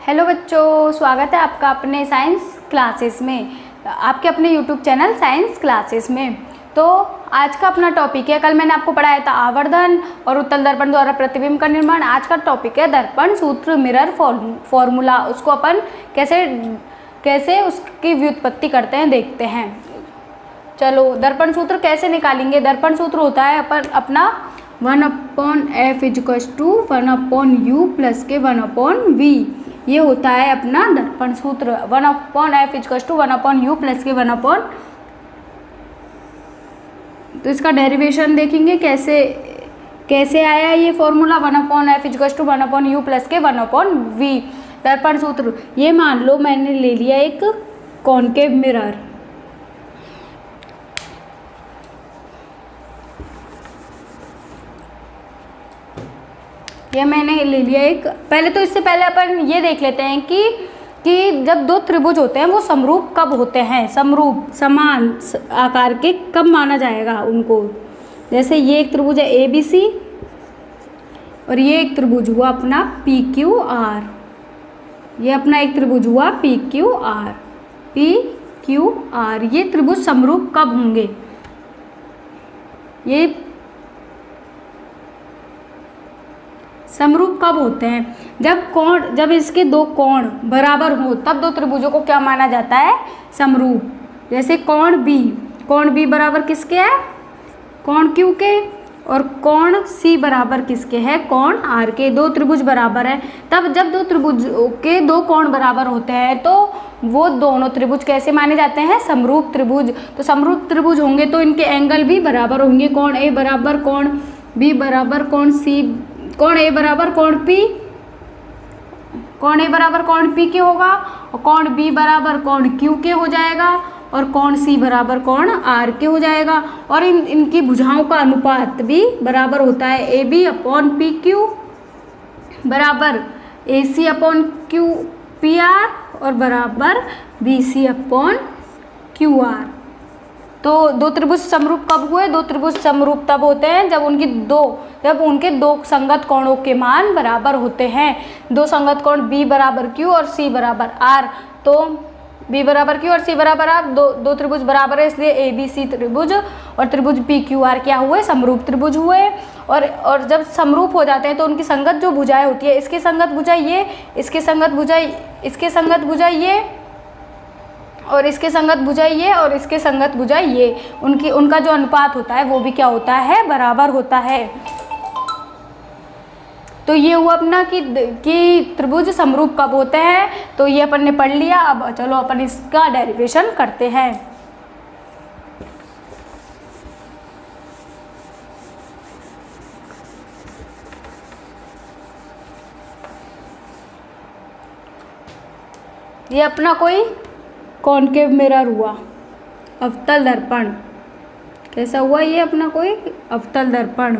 Hello बच्चों, स्वागत है आपका अपने साइंस क्लासेस में, आपके अपने यूट्यूब चैनल साइंस क्लासेस में। तो आज का अपना टॉपिक है, कल मैंने आपको पढ़ाया था आवर्धन और उत्तल दर्पण द्वारा प्रतिबिंब का निर्माण। आज का टॉपिक है दर्पण सूत्र, मिरर फॉर्मूला। उसको अपन कैसे उसकी व्युत्पत्ति करते हैं देखते हैं। चलो, दर्पण सूत्र कैसे निकालेंगे। दर्पण सूत्र होता है अपना 1/f = 1/u + के 1/v। ये होता है अपना दर्पण सूत्र। 1/f = 1/u + के 1/। तो इसका डेरिवेशन देखेंगे कैसे आया ये फॉर्मूला 1/f = 1/u + के 1/v। दर्पण सूत्र, ये मान लो मैंने ले लिया एक कॉनकेव मिरर। ये मैंने ले लिया एक। पहले तो इससे पहले अपन ये देख लेते हैं कि जब दो त्रिभुज होते हैं वो समरूप कब होते हैं। समरूप, समान आकार के कब माना जाएगा उनको। जैसे ये एक त्रिभुज है ABC और ये एक त्रिभुज हुआ अपना PQR। ये अपना एक त्रिभुज हुआ PQR। ये त्रिभुज समरूप कब होंगे। ये समरूप कब होते हैं, जब इसके दो कोण बराबर हो, तब दो त्रिभुजों को क्या माना जाता है, समरूप। जैसे कोण B बराबर किसके है, कोण Q के, और कोण C बराबर किसके है, कोण R के। दो त्रिभुज बराबर है, तब जब दो त्रिभुज के दो कोण बराबर होते हैं तो वो दोनों त्रिभुज कैसे माने जाते हैं, समरूप त्रिभुज। तो समरूप त्रिभुज होंगे तो इनके एंगल भी बराबर होंगे। कोण A बराबर कोण B बराबर कोण C, कोण A बराबर कोण P, कोण A बराबर कोण P के होगा, और कोण B बराबर कोण Q के हो जाएगा, और कोण C बराबर कोण R के हो जाएगा। और इनकी भुजाओं का अनुपात भी बराबर होता है। AB/PQ बराबर AC/QR और बराबर BC/QR। तो दो त्रिभुज समरूप कब हुए, दो त्रिभुज समरूप तब होते हैं जब उनके दो संगत कोणों के मान बराबर होते हैं। दो संगत कोण B बराबर Q और C बराबर R। तो B बराबर Q और C बराबर R, दो त्रिभुज बराबर है, इसलिए ABC त्रिभुज और त्रिभुज PQR क्या हुए, समरूप त्रिभुज हुए। और जब समरूप हो जाते हैं तो उनकी संगत जो भुजाएं होती है, इसके संगत भुजा ये, इसके संगत भुजा ये, और इसके संगत भुजा ये, और इसके संगत भुजा ये, उनका जो अनुपात होता है वो भी क्या होता है, बराबर होता है। तो ये हुआ अपना कि त्रिभुज समरूप कब होते हैं। तो ये अपन ने पढ़ लिया। अब चलो अपन इसका डेरिवेशन करते हैं। ये अपना कोई कॉनकेव मिरर हुआ, अवतल दर्पण। कैसा हुआ ये अपना कोई अवतल दर्पण।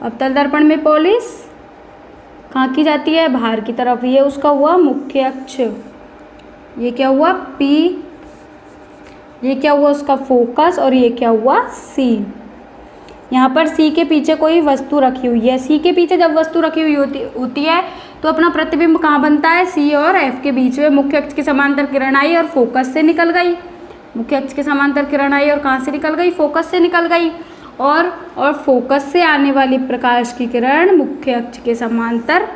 अवतल दर्पण में पॉलिश कहाँ की जाती है, बाहर की तरफ। ये उसका हुआ मुख्य अक्ष। ये क्या हुआ P, ये क्या हुआ उसका फोकस, और ये क्या हुआ C। यहाँ पर C के पीछे कोई वस्तु रखी हुई है। C के पीछे जब वस्तु रखी हुई होती है तो अपना प्रतिबिंब कहाँ बनता है, C और F के बीच में। मुख्य अक्ष के समांतर किरण आई और फोकस से निकल गई। मुख्य अक्ष के समांतर किरण आई और कहाँ से निकल गई, फोकस से निकल गई। और फोकस से आने वाली प्रकाश की किरण मुख्य अक्ष के समांतर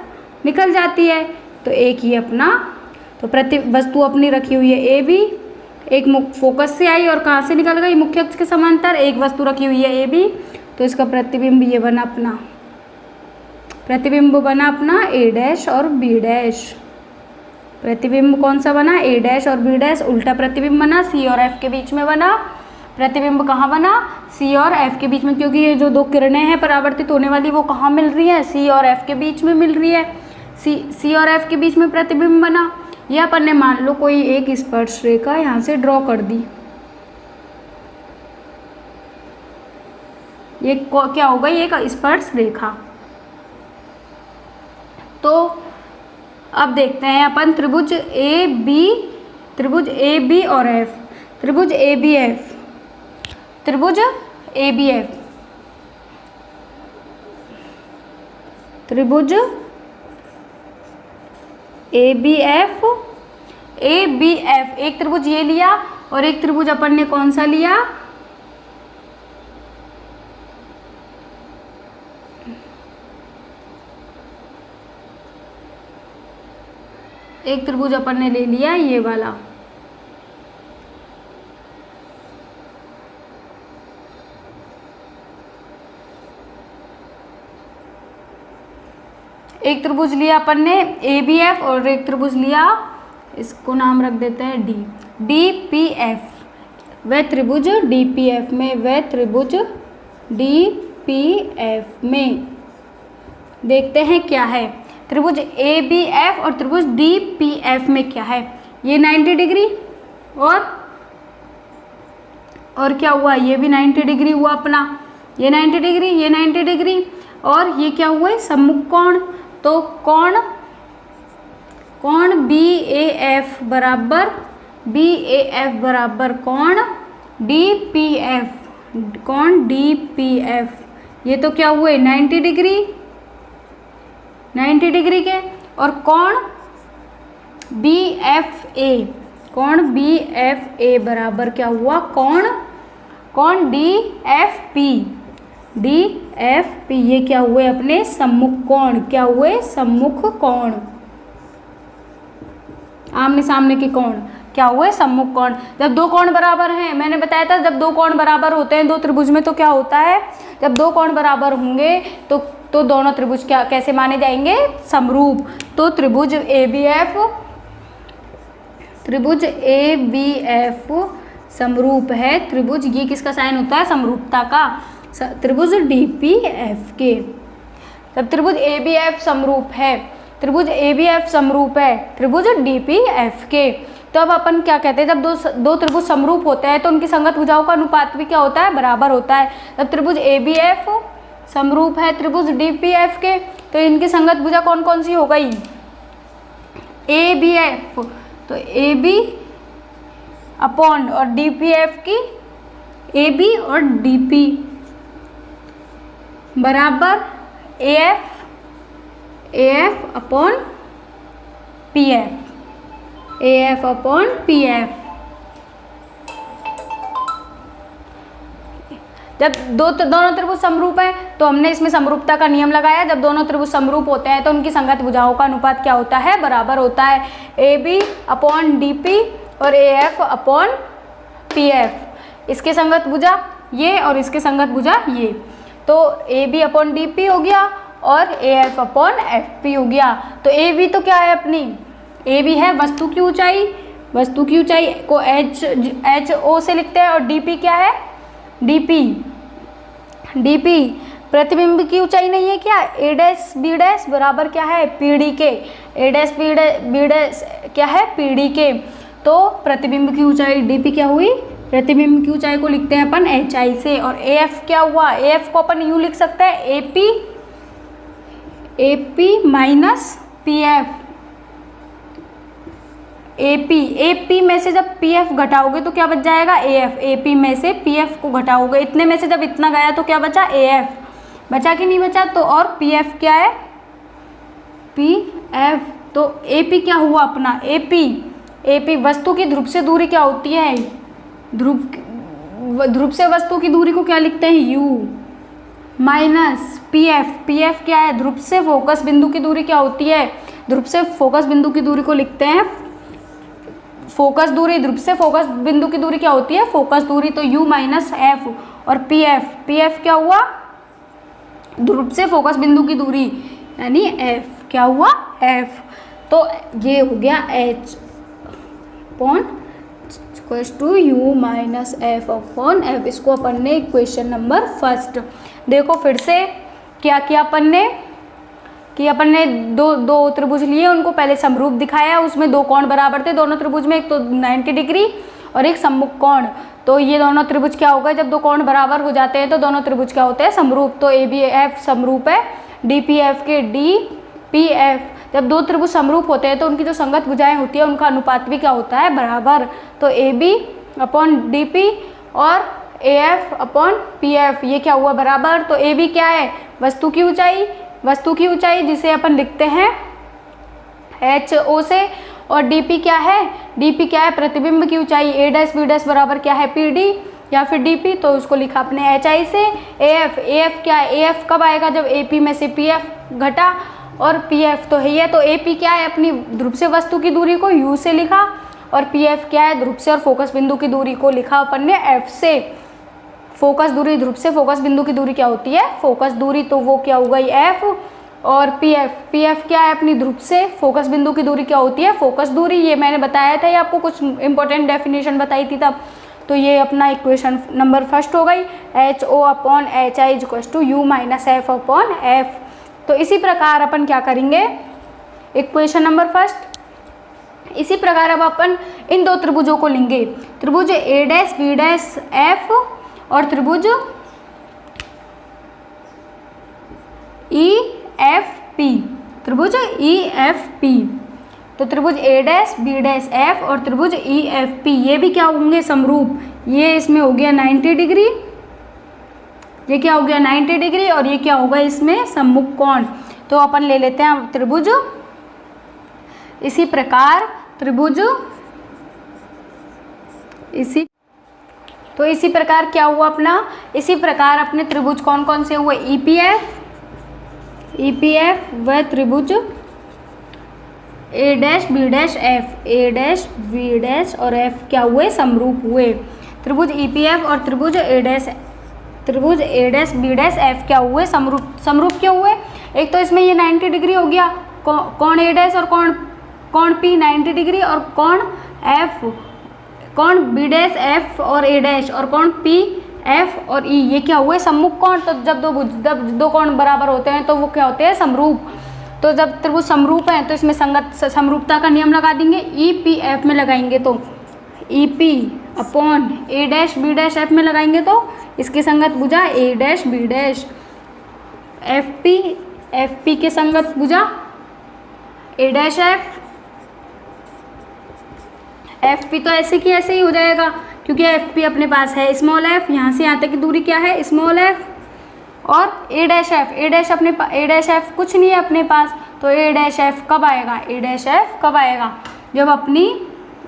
निकल जाती है। तो एक ही अपना, तो वस्तु अपनी रखी हुई है AB, एक फोकस से आई और कहाँ से निकल गई, मुख्य अक्ष के समांतर। एक वस्तु रखी हुई है AB, तो इसका प्रतिबिंब ये बना अपना, प्रतिबिंब बना अपना A' और B'। प्रतिबिंब कौन सा बना, A' और B'। उल्टा प्रतिबिंब बना, C और F के बीच में बना। प्रतिबिंब कहाँ बना, C और F के बीच में, क्योंकि ये जो दो किरणें हैं परावर्तित होने वाली वो कहाँ मिल रही है, C और F के बीच में मिल रही है। C और F के बीच में प्रतिबिंब बना। यह अपन ने मान लो कोई एक स्पर्श रेखा यहाँ से ड्रॉ कर दी। ये क्या हो गई, एक स्पर्श रेखा। तो अब देखते हैं अपन त्रिभुज AB और F, त्रिभुज ABF, त्रिभुज ABF, त्रिभुज ABF, ABF एक त्रिभुज ये लिया और एक त्रिभुज अपन ने कौन सा लिया, एक त्रिभुज अपन ने ले लिया ये वाला। एक त्रिभुज लिया अपन ने ABF और एक त्रिभुज लिया, इसको नाम रख देते हैं D, DPF। वह त्रिभुज DPF में, वह त्रिभुज DPF में देखते हैं क्या है। त्रिभुज ABF और त्रिभुज DPF में क्या है, ये 90 डिग्री और क्या हुआ, ये भी 90 डिग्री हुआ अपना, ये 90 डिग्री, ये 90 डिग्री और ये क्या हुआ है, सम्मुख कोण। तो कोण BAF बराबर कोण DPF, कोण DPF, ये तो क्या हुए 90 डिग्री, 90 डिग्री के। और कोण BFA, कोण BFA बराबर क्या हुआ, कोण DFP, ये क्या हुए अपने सम्मुख कोण, क्या हुए सम्मुख कोण, आमने सामने के कोण क्या हुए सम्मुख कोण। जब दो कोण बराबर हैं, मैंने बताया था जब दो कोण बराबर होते हैं दो त्रिभुज में तो क्या होता है, जब दो कोण बराबर होंगे तो दोनों त्रिभुज क्या कैसे माने जाएंगे, समरूप। तो त्रिभुज ABF समरूप है, त्रिभुज ये किसका साइन होता है, समरूपता का, त्रिभुज DPF के। जब त्रिभुज ABF समरूप है, त्रिभुज ABF समरूप है त्रिभुज DPF के, तो अब अपन क्या कहते हैं, जब दो त्रिभुज समरूप होते हैं तो उनकी संगत भुजाओं का अनुपात भी क्या होता है, बराबर होता है। जब त्रिभुज ABF समरूप है त्रिभुज DPF के, तो इनकी संगत भुजा कौन कौन सी हो गई, ABF, तो AB अपॉन और DPF की AB और DP बराबर AF upon PF, AF upon PF। जब दोनों त्रिभुज समरूप है तो हमने इसमें समरूपता का नियम लगाया, जब दोनों त्रिभुज समरूप होते हैं तो उनकी संगत भुजाओं का अनुपात क्या होता है, बराबर होता है, AB अपॉन DP और AF अपॉन PF। इसके संगत भुजा ये और इसके संगत भुजा ये, तो AB अपॉन DP हो गया और AF अपॉन FP हो गया। तो AB तो क्या है अपनी, AB है वस्तु की ऊंचाई, वस्तु की ऊंचाई को HO से लिखते हैं, और DP क्या है, DP प्रतिबिंब की ऊंचाई नहीं है क्या, A' B' बराबर क्या है, PD के, A' B' क्या है, PD के। तो प्रतिबिंब की ऊंचाई DP क्या हुई, प्रतिबिंब की ऊंचाई को लिखते हैं अपन HI से। और AF क्या हुआ, AF को अपन यूँ लिख सकते हैं AP माइनस PF, AP में से जब PF घटाओगे तो क्या बच जाएगा, AF, AP में से PF को घटाओगे, इतने में से जब इतना गया तो क्या बचा, AF बचा कि नहीं बचा, तो और PF क्या है, PF। तो AP क्या हुआ अपना, AP वस्तु की ध्रुव से दूरी क्या होती है, ध्रुव से वस्तु की दूरी को क्या लिखते हैं, U माइनस PF क्या है, ध्रुव से फोकस बिंदु की दूरी क्या होती है, ध्रुव से फोकस बिंदु की दूरी को लिखते हैं फोकस दूरी, ध्रुव से फोकस बिंदु की दूरी क्या होती है, फोकस दूरी, तो U माइनस F। और PF क्या हुआ, ध्रुव से फोकस बिंदु की दूरी यानी F, क्या हुआ F। तो ये हो गया H upon two U minus F upon F। इसको अपन ने क्वेश्चन नंबर फर्स्ट, देखो फिर से क्या किया अपन ने कि अपन ने दो त्रिभुज लिए, उनको पहले समरूप दिखाया, उसमें दो कोण बराबर थे दोनों त्रिभुज में, एक तो 90 डिग्री और एक सम्मुख कोण। तो ये दोनों त्रिभुज क्या होगा, जब दो कोण बराबर हो जाते हैं तो दोनों त्रिभुज क्या होते हैं, समरूप। तो ABF समरूप है DPF के DPF। जब दो त्रिभुज समरूप होते हैं तो उनकी जो संगत भुजाएं होती है उनका अनुपात भी क्या होता है, बराबर। तो AB अपॉन DP और AF अपॉन PF ये क्या हुआ, बराबर। तो AB क्या है, वस्तु की ऊंचाई जिसे अपन लिखते हैं एच ओ से, और डी पी क्या है, डी पी क्या है, प्रतिबिंब की ऊंचाई, ए डैश बी डैश बराबर क्या है, पी डी या फिर डी पी, तो उसको लिखा अपने एच आई से। ए एफ क्या है, ए एफ कब आएगा, जब ए पी में से पी एफ घटा, और पी एफ तो है ही है, तो ए पी क्या है, अपनी ध्रुव से वस्तु की दूरी को यू से लिखा, और पी एफ क्या है, ध्रुव से और फोकस बिंदु की दूरी को लिखा अपन ने एफ से। फोकस दूरी, ध्रुव से फोकस बिंदु की दूरी क्या होती है, फोकस दूरी, तो वो क्या हो गई एफ, और पी एफ क्या है, अपनी ध्रुव से फोकस बिंदु की दूरी क्या होती है, फोकस दूरी। ये मैंने बताया था, ये आपको कुछ इंपॉर्टेंट डेफिनेशन बताई थी तब। तो ये अपना इक्वेशन नंबर फर्स्ट हो गई, h O upon H I equal to you minus F upon f. तो इसी प्रकार अपन क्या करेंगे, इक्वेशन नंबर फर्स्ट, इसी प्रकार अब अपन इन दो त्रिभुजों को लेंगे, त्रिभुज ए डैश बी डैश एफ और त्रिभुज ई एफ पी, त्रिभुज ई एफ पी। तो त्रिभुज ए डैश बी डैश एफ और त्रिभुज ई एफ पी, ये भी क्या होंगे, समरूप। ये इसमें हो गया 90 डिग्री, ये क्या हो गया 90 डिग्री, और ये क्या होगा इसमें सम्मुख कोण। तो अपन ले लेते हैं त्रिभुज, इसी प्रकार त्रिभुज, इसी प्रकार क्या हुआ अपना, इसी प्रकार अपने त्रिभुज कौन कौन से हुए, ईपीएफ व त्रिभुज ए डैश बी डैश एफ, ए डैश बी डैश और एफ क्या हुए, समरूप हुए। त्रिभुज ईपीएफ और त्रिभुज ए डैश बी डैश एफ क्या हुए, समरूप क्यों हुए, एक तो इसमें ये 90 डिग्री हो गया, कौन ए डैश और कौन पी 90 डिग्री, और कौन बी डैश एफ और ए डैश, और कौन पी एफ और ई, ये क्या हुए, सम्मुख कोण। तो जब दो कोण बराबर होते हैं तो वो क्या होते हैं, समरूप। तो जब त्रिभुज समरूप है तो इसमें संगत समरूपता का नियम लगा देंगे, ई पी एफ में लगाएंगे तो E P upon A dash B dash F में लगाएंगे तो इसकी संगत भुजा A dash B dash, F P के संगत भुजा ए डैश एफ पी, तो ऐसे की ऐसे ही हो जाएगा, क्योंकि एफ पी अपने पास है स्मॉल एफ, यहाँ से यहाँ तक की दूरी क्या है, स्मॉल एफ, और ए डैश एफ कुछ नहीं है अपने पास, तो ए डैश एफ कब आएगा, जब अपनी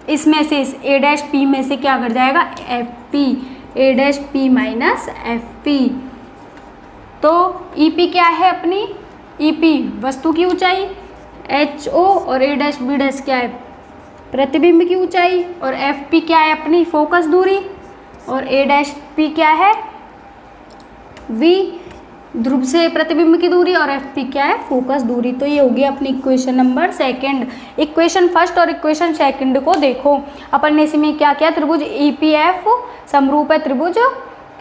इसमें से ए डैश पी में से क्या कर जाएगा, F P, A dash P minus F P. तो ई पी क्या है अपनी, ई पी वस्तु की ऊंचाई, एच ओ और ए डैश बी डैश क्या है, प्रतिबिंब की ऊंचाई, और एफ पी क्या है अपनी फोकस दूरी, और ए डैश पी क्या है, वी ध्रुव से प्रतिबिंब की दूरी, और एफ पी क्या है, फोकस दूरी। तो ये होगी अपनी equation number second. Equation first और इक्वेशन सेकंड को देखो, अपन ने इसमें क्या किया, त्रिभुज ई पी एफ समरूप है त्रिभुज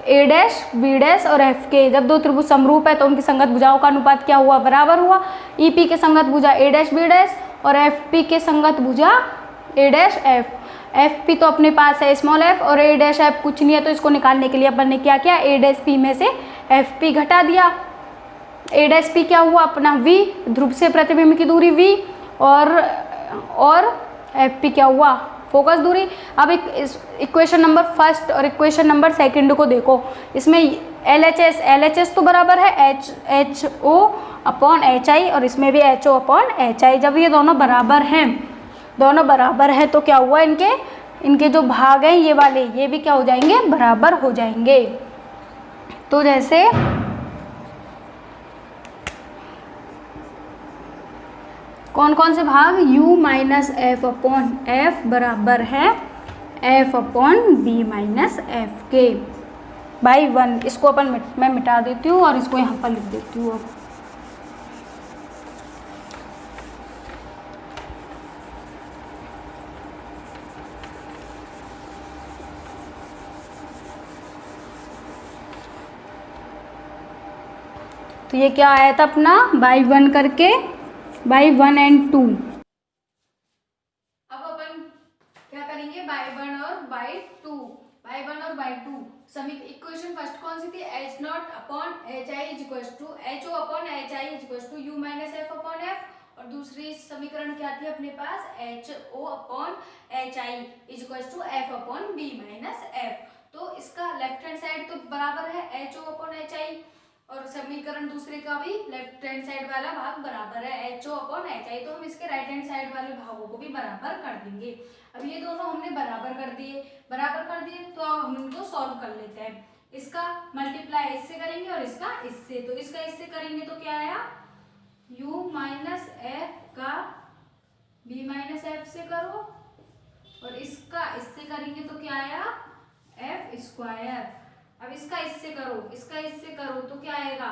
ए डैश बी डैश और एफ के। जब दो त्रिभुज समरूप है तो उनकी संगत भुजाओं का अनुपात क्या हुआ, बराबर हुआ। ई पी के संगत भुजा ए डैश बी डैश और एफ पी के संगत भुजा ए डैश एफ पी तो अपने पास है स्मॉल एफ, और ए डैश एफ कुछ नहीं है, तो इसको निकालने के लिए अपन ने क्या किया, ए डैश पी में से एफ पी घटा दिया। ए डैश पी क्या हुआ अपना वी, ध्रुव से प्रतिबिंब की दूरी वी, और एफ पी क्या हुआ, फोकस दूरी। अब इक्वेशन नंबर फर्स्ट और इक्वेशन नंबर सेकंड को देखो, इसमें एल एच एस तो बराबर है H O upon H I, और इसमें भी h O upon H i. जब ये दोनों बराबर है तो क्या हुआ, इनके जो भाग हैं ये वाले, ये भी क्या हो जाएंगे, बराबर हो जाएंगे। तो जैसे कौन कौन से भाग, u minus F upon f बराबर है f upon B minus f के बाई 1। इसको अपन मैं मिटा देती हूँ और इसको यहाँ पर लिख देती हूँ। अब तो ये क्या आया था अपना, बाई 1 करके, बाई 1 and 2। अब अपन क्या करेंगे, बाई 1 और बाई 2, इक्वेशन फर्स्ट कौन सी थी, H naught upon H I is equal to H O upon H I is equal to you minus F upon F, और दूसरी समीकरण क्या थी अपने पास, H O upon H I is equal to F upon B minus F. तो इसका left hand side तो बराबर है H O upon H I, और समीकरण दूसरे का भी लेफ्ट हैंड साइड वाला भाग बराबर है HO अपॉन HI, तो हम इसके राइट हैंड साइड वाले भागों को भी बराबर कर देंगे। अब ये दोनों हमने बराबर कर दिए तो अब हम इनको सॉल्व कर लेते हैं। इसका मल्टीप्लाई इससे करेंगे और इसका इससे, तो इसका इससे करेंगे तो क्या आया, u माइनस एफ का b माइनस एफ से करो, और इसका इससे करेंगे तो क्या आया, एफ स्क्वायर। अब इसका इससे करो तो क्या आएगा,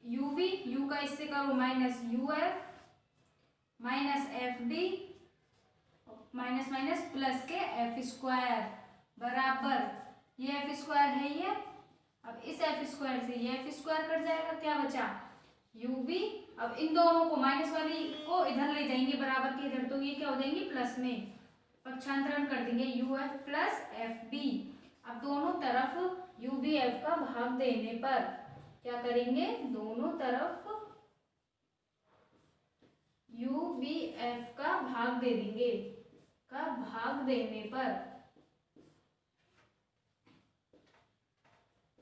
यू वी, यू का इससे करो minus U F minus F D minus minus plus के एफ स्क्वायर बराबर, ये एफ स्क्वायर है ये, अब इस एफ स्क्वायर से ये एफ स्क्वायर कट जाएगा, क्या बचा यू बी। अब इन दोनों को माइनस वाली को इधर ले जाएंगे बराबर के इधर, तो ये क्या हो जाएंगे प्लस में, पक्षांतरण कर देंगे u f plus f b. अब दोनों तरफ यू बी एफ का भाग देने पर क्या करेंगे, दोनों तरफ यू बी एफ का भाग दे देंगे, का भाग देने पर,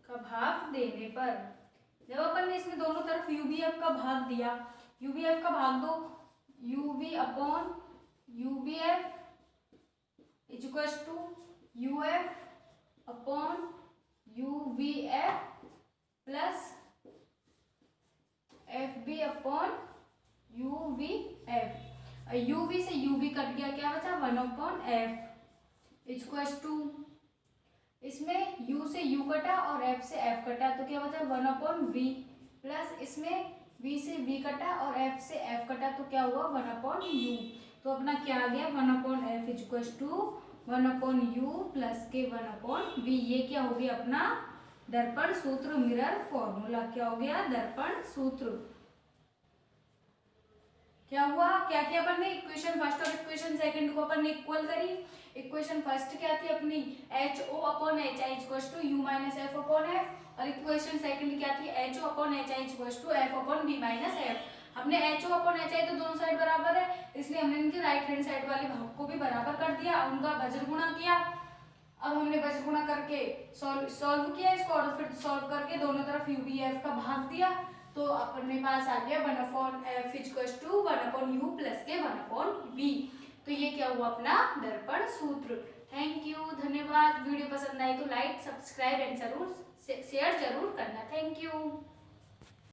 का भाग देने पर जब अपन ने इसमें दोनों तरफ यू बी एफ का भाग दिया, यू बी एफ का भाग दो, u b upon u b f equal to u f upon u v f plus f b upon u v f. U v से यू बी कट गया, क्या बचा 1 अपॉन एफ इक्वल टू, इसमें u से u कटा और f से f कटा, तो क्या बचा 1 अपॉन v प्लस इसमें v से v कटा और f से f कटा, तो क्या हुआ 1 अपॉन u। तो अपना क्या आ गया 1 upon f equal to 1 upon u plus के 1 अपॉन v। ये क्या हो गया अपना दर्पण सूत्र, मिरर फॉर्मूला। क्या हो गया दर्पण सूत्र। क्या हुआ, क्या किया अपन ने, इक्वेशन फर्स्ट और इक्वेशन सेकंड को अपन ने इक्वल करी। इक्वेशन फर्स्ट क्या थी अपनी H O upon H I equal to you minus F upon F, और इक्वेशन सेकंड क्या थी H O upon H I equal to F upon B minus F. हमने H O upon H I तो दोनों side बराबर है, इसलिए हमने इनके राइट हैंड साइड वाले भाग को भी बराबर कर दिया, उनका वज्र गुणा किया। अब हमने वज्र गुणा करके सॉल्व किया इसको, और फिर सॉल्व करके दोनों तरफ यू बी एफ का भाग दिया, तो अपने पास आ गया 1 upon f equal to 1 upon u plus के 1 अपॉन बी। तो ये क्या हुआ अपना दर्पण सूत्र। थैंक यू, धन्यवाद। वीडियो पसंद आए तो लाइक सब्सक्राइब एंड जरूर शेयर जरूर करना। Thank you.